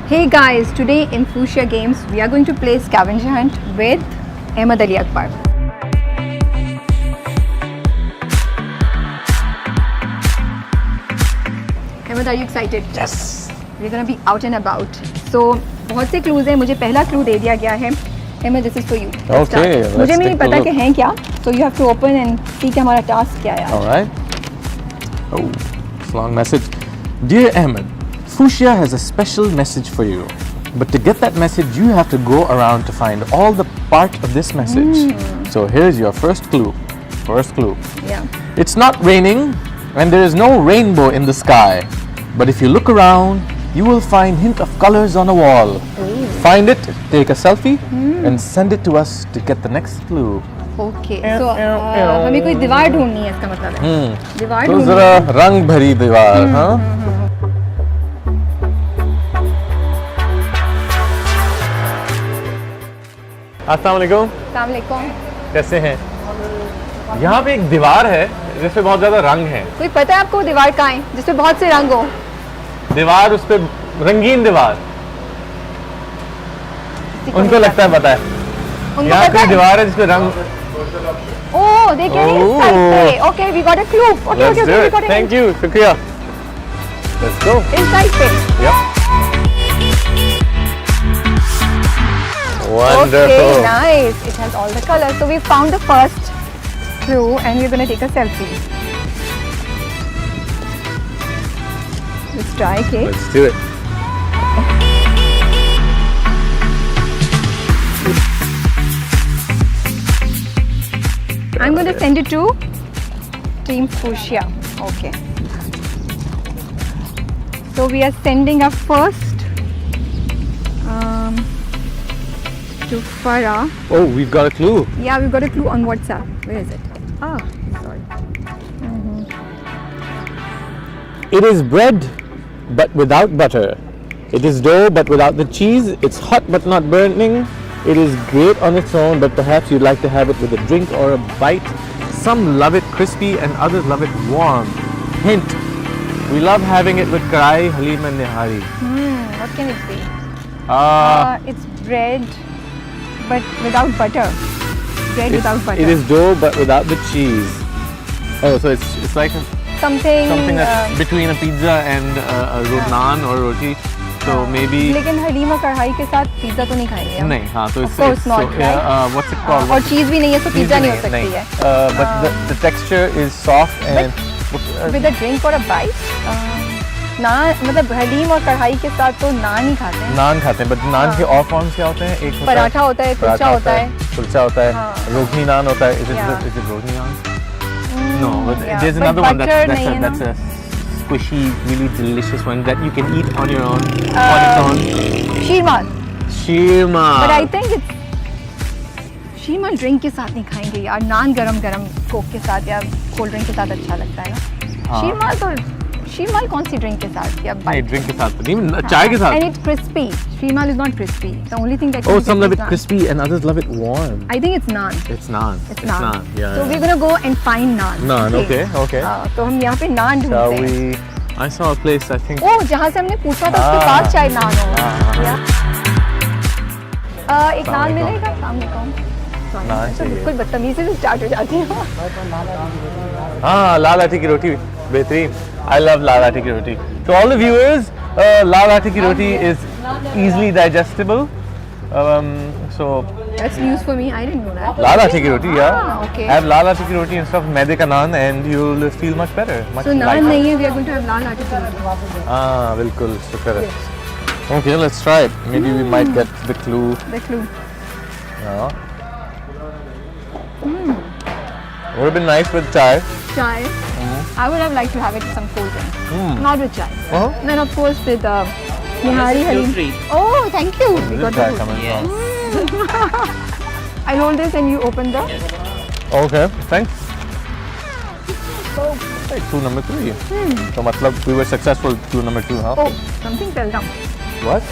Hey guys, today in Fuchsia Games we are going to play Scavenger Hunt with Ahmed Ali Akbar. Ahmed, are you excited? Yes. We're gonna be out and about. So बहुत से clues हैं. मुझे पहला clue दे दिया गया है. Ahmed, this is for you. Okay. मुझे भी नहीं पता कि हैं क्या. So you have to open and see कि हमारा task क्या है. All right. Oh, it's a long message. Dear Ahmed, Fuchsia has a special message for you. But to get that message, you have to go around to find all the part of this message. So here's your first clue. First clue. Yeah. It's not raining and there is no rainbow in the sky. But if you look around, you will find hint of colors on a wall. Find it, take a selfie, and send it to us to get the next clue. Okay. So हमें कोई दीवार ढूंढनी है इसका मतलब है. दीवार तो ढूंढनी जरा रंग भरी दीवार, हाँ? अस्सलाम वालेकुम, कैसे हैं? यहाँ पे एक दीवार है जिसपे बहुत ज्यादा रंग है. कोई पता है आपको दीवार कहाँ है जिसपे बहुत से रंग हो? दीवार, उस पे रंगीन दीवार. उनको लगता है पता है. यहाँ पता पे है? दीवार है जिसपे रंग. ओह, देखिए इस साइड पे. Okay, we got a clue. Okay, Let's do we it. Got a Thank you, शुक्रिया. Let's go. इस साइड पे. Yep. Okay, Wonderful. nice. It has all the colors. So we found the first clue and we're going to take a selfie. Let's try, okay? Let's do it. I'm going to send it to Team Fuchsia. Okay. So we are sending our first to Farah. Oh, we've got a clue. Yeah, we've got a clue on WhatsApp. Where is it? Ah, sorry. It is bread, but without butter. It is dough, but without the cheese. It's hot, but not burning. It is great on its own, but perhaps you'd like to have it with a drink or a bite. Some love it crispy and others love it warm. Hint, we love having it with karai, halim and nihari. What can it be? Uh, It's bread, but without butter. Bread without butter. It is dough, but without the cheese. Oh, so it's like something that's between a pizza and a naan or roti. So maybe. लेकिन हलीम और कढ़ाई के साथ pizza तो नहीं खाएंगे हम. नहीं, हाँ, तो Of course not, right? what's it called? और चीज़ भी नहीं है तो पिज़्जा नहीं हो सकती है. But the texture is soft and. With a drink or a bite. नान, मतलब हलीम और कढ़ाई के साथ तो नान ही खाते हैं. नान खाते हैं, but नान के और फॉर्म्स क्या होते हैं? एक पराठा होता है, कुलचा होता है. कुलचा होता है, रोगनी नान होता है. Is it roghni naan? No, but there's another one that's a squishy, really delicious one that you can eat on your own, on its own. Sheermal. Sheermal. But I think it's sheermal drink के साथ नहीं खाएंगे यार. नान गरम गरम कोक के साथ या कोल्ड ड्रिंक के साथ अच्छा लगता है ना. शीरमाल कौन सी ड्रिंक के साथ या नहीं, ड्रिंक के साथ नहीं, चाय के साथ. And it's crispy. Sheermal is not crispy. The only thing that. Oh, some love it crispy and others love it warm. I think it's naan. It's naan. It's naan. Yeah. So we're gonna go and find naan. Naan, okay. तो हम यहाँ पे नान ढूंढते Shall हैं. we? I saw a place, I think. ओह, जहाँ से हमने पूछा था उसके पास शायद नान हो. एक नान मिलेगा? नान चाहिए. बिल्कुल बदतमीजी से स्टार्ट हो जाती है. हाँ, लाल आटे की रोटी बेहतरीन. I love लाल आटे की रोटी. To all the viewers, लाल आटे की रोटी is easily digestible. So That's news for me. I didn't know that. लाल आटे की रोटी, yeah. Okay. Have लाल आटे की रोटी instead of मैदे का नान and you'll feel much better. Much So naan lighter. नहीं है. We are going to have लाल आटे की रोटी. हाँ, बिल्कुल शुक्र है. Okay, let's try it. Maybe we might get the clue. The clue. Yeah. Would have been nice with chai. Chai. I would have liked to have it with some cold drink. Not with chai. And then of course with nihari halim. Oh, thank you. We got the food. I'll hold this and you open the. Okay, thanks. Hey, clue number 3. So matlab we were successful with clue number 2, huh? Oh, something fell down. What?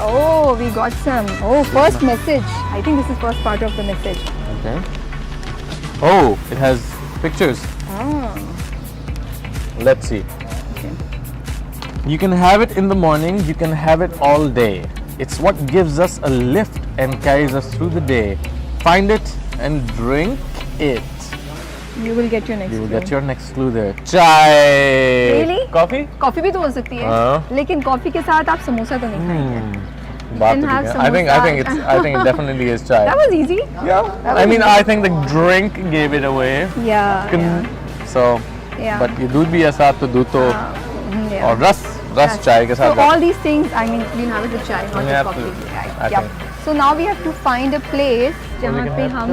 Oh, we got some. Oh, first message. I think this is first part of the message. Okay. Oh, it has pictures. Ah. Let's see. Okay. You can have it in the morning, you can have it all day. It's what gives us a lift and carries us through the day. Find it and drink it. You will get your next. You will get your next clue there. Chai. Really? Coffee? Coffee भी तो हो सकती है. लेकिन coffee के साथ आप समोसा तो नहीं खाएंगे. बात तो ठीक है. I think it definitely is chai. That was easy. Yeah. I mean, I think the drink gave it away. Yeah. So. Yeah. But ये दूध भी है साथ तो दूध तो और रस चाय के साथ. So all these things, I mean, we'll have it with chai, not with coffee. Right. Yeah. So now we have to find a place जहाँ पे हम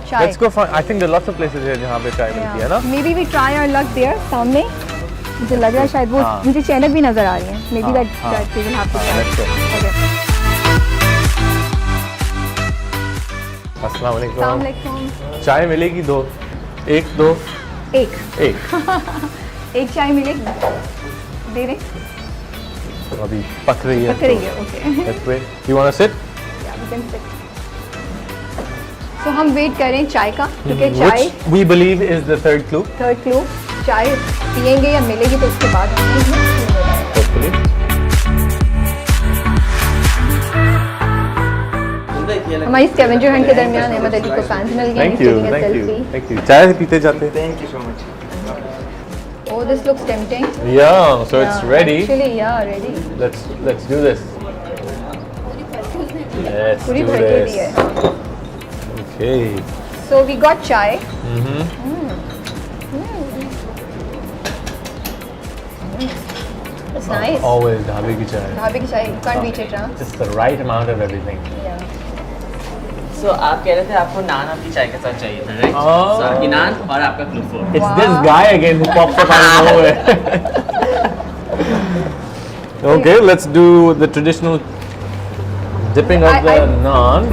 chai. Let's go find. I think there are lots of places here जहाँ पे चाय मिलती है ना. Maybe we try our luck there. सामने मुझे लग रहा है शायद वो मुझे चैनक भी नजर आ रही है. Maybe that we will have to try. Let's go. Okay. अस्सलाम वालेकुम. अस्सलाम वालेकुम. चाय मिलेगी दो. एक दो. एक. एक चाय मिलेगी. दे रहे. अभी पक रही है. Okay. Let's wait. You want to sit? Yeah, we can sit. So हम वेट कर रहे हैं चाय का क्योंकि चाय Which we believe is the third clue. Third clue. चाय पियेंगे या मिलेगी तो उसके बाद Hopefully. हमारी स्कैवेंजर हंट के दरमियान अहमद अली को फैंस मिल गए. Thank you. चाय पीते जाते. Thank you so much. Oh, this looks tempting. Yeah, so it's ready. Actually, yeah, ready. Let's do this. Let's पूरी do भर के दी this. है. Okay. So we got chai. It's nice. Always ढाबे की चाय. ढाबे की चाय, you can't beat it, huh? Just the right amount of everything. Yeah. So आप कह रहे थे आपको नान आपकी चाय के साथ चाहिए था, right? Oh. So आपकी नान और आपका clue 4. It's this guy again who pops up out of nowhere. Okay, let's do the traditional dipping of the naan.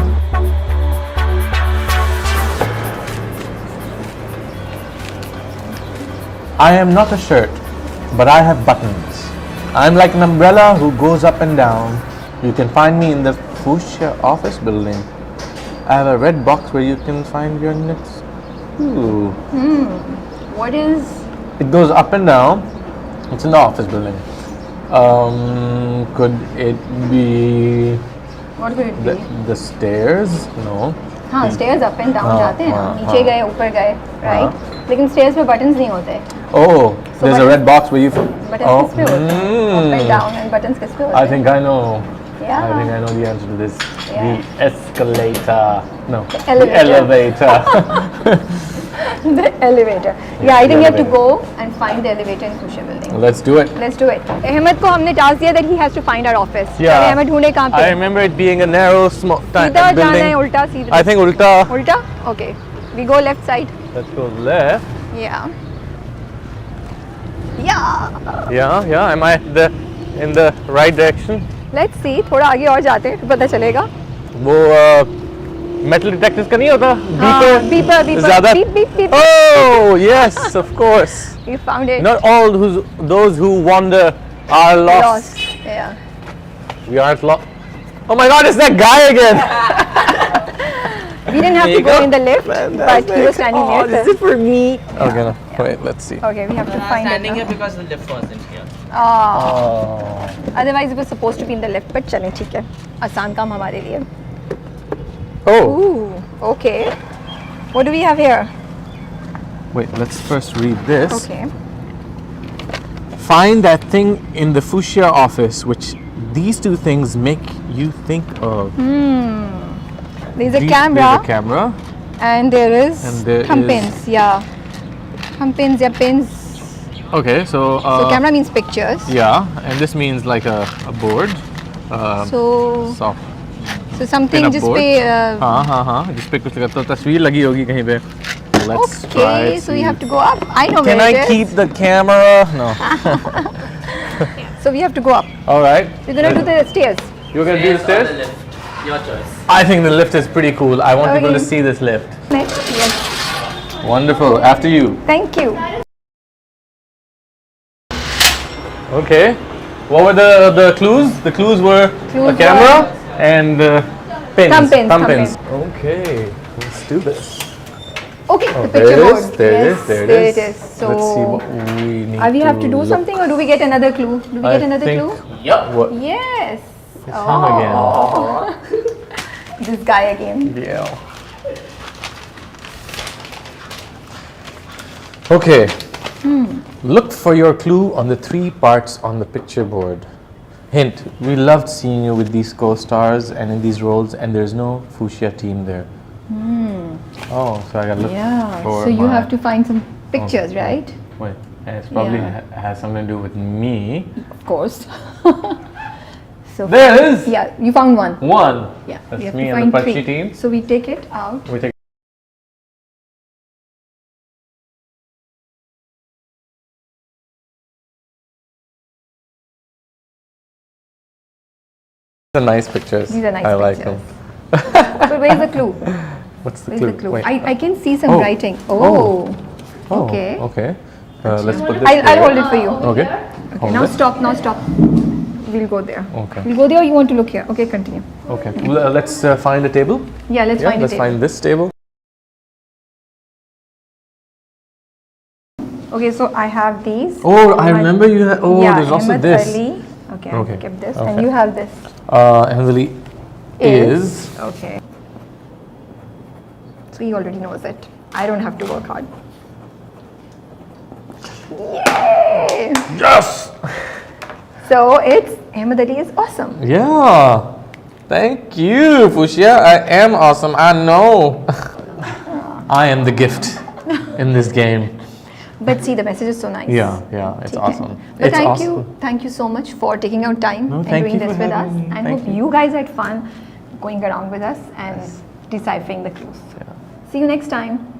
I am not a shirt, but I have buttons. I'm like an umbrella who goes up and down. You can find me in the Fuchsia office building. I have a red box where you can find your next clue. What is? It goes up and down. It's in the office building. Could it be What could it be? the stairs? No. हाँ, stairs up and down जाते हैं ना. नीचे गए, ऊपर गए, right? लेकिन stairs पे buttons नहीं होते. Oh, there's a red box where you. Buttons किस पे होते हैं? Up and down and buttons किस पे होते हैं? I think I know. Yeah. I think I know the answer to this. Yeah. The escalator. No. Elevator. The elevator. The elevator. Yeah, I think we have to go and find the elevator in Fuchsia building. Let's do it. Let's do it. Ahmed को हमने task दिया that he has to find our office. Yeah. Ahmed ढूंढे कहाँ पे? I remember it being a narrow, small सीधा building. जाना है उल्टा सीधा. I think ulta. उल्टा? Okay. We go left side. Let's go left. Yeah. Yeah. Yeah. Am I in the right direction? Let's see. थोड़ा आगे और जाते हैं पता चलेगा. वो metal detectors का नहीं होता? Beeper. ज़्यादा. Beep. Oh yes, of course. We found it. Not all those who wander are lost. Yeah. We aren't lost. Oh my God, it's that guy again. We didn't have to go in the lift, but he was standing near us. Is it for me? Okay, no. Wait, let's see. Okay, we have to find it. Standing here because the lift wasn't here. Oh. Otherwise, it was supposed to be in the left, but चलें ठीक है. आसान काम हमारे लिए. Oh. Ooh, okay. What do we have here? Wait, let's first read this. Okay. Find that thing in the Fuchsia office which these two things make you think of. There's a camera. There's a camera. And there is thumb is- pins. Yeah. Thumb pins, yeah, pins. Okay, so. So camera means pictures. Yeah, and this means like a board. So Soft. something pin-up जिस board. पे हाँ जिस पे कुछ लगा तो तस्वीर लगी होगी कहीं पे. Let's try. okay, so we have to go up. I know Can where I it is. keep the camera? No. So we have to go up. All right. We're gonna do the stairs. You're gonna do the The stairs? lift. Your choice. I think the lift is pretty cool. I want people to Okay. see this lift. Next, yes. Wonderful. After you. Thank you. Okay. What were the clues? The clues were Clues a camera were- and pins. Thumb pins. Okay. Let's do this. Okay, Oh, the there picture it board. is, there it is, there it is. So, Let's see what we need we have to do look. something, or do we get another clue? Do we get another think clue? Yup. What? Yes. It's him again. This guy again. Yeah. Okay. Look for your clue on the 3 parts on the picture board. Hint, we loved seeing you with these co-stars and in these roles, and there's no fuchsia team there. Oh, so I gotta look for So you my- have to find some pictures, right? Wait, and it's probably Yeah. has something to do with me. Of course. So There it is! yeah, you found one. One! Yeah, That's we have me to and the find Pakshi 3. team. So we take it out. We take These are nice pictures. These are nice I like pictures. them. But where's the clue? What's the Where's clue? the clue? Wait. I can see some Oh. writing. Oh. Okay. Okay. Let's put this I'll there. hold it for you. Okay. Okay, Hold now it. stop, now stop. We'll go there. Okay. We'll go there, or you want to look here? Okay, continue. Okay. Well, let's find a table. Yeah, let's find Let's it. find this table. Okay, so I have these. Oh, I remember you had. Oh, yeah, there's also Ahmed this. Ali. Okay, Okay. I've kept this. Okay. And you have this. Ahmed Ali is. Okay. So he already knows it. I don't have to work hard. Yay! Yes! So it's Ahmed Ali is awesome. Yeah. Thank you, Fuchsia. I am awesome. I know. I am the gift in this game. But see, the message is so nice. Yeah, it's Okay. awesome. But It's awesome. thank you so much for taking out time No, and thank doing you this for with us. having me. And Thank hope you. you guys had fun going around with us and deciphering the clues. See you next time.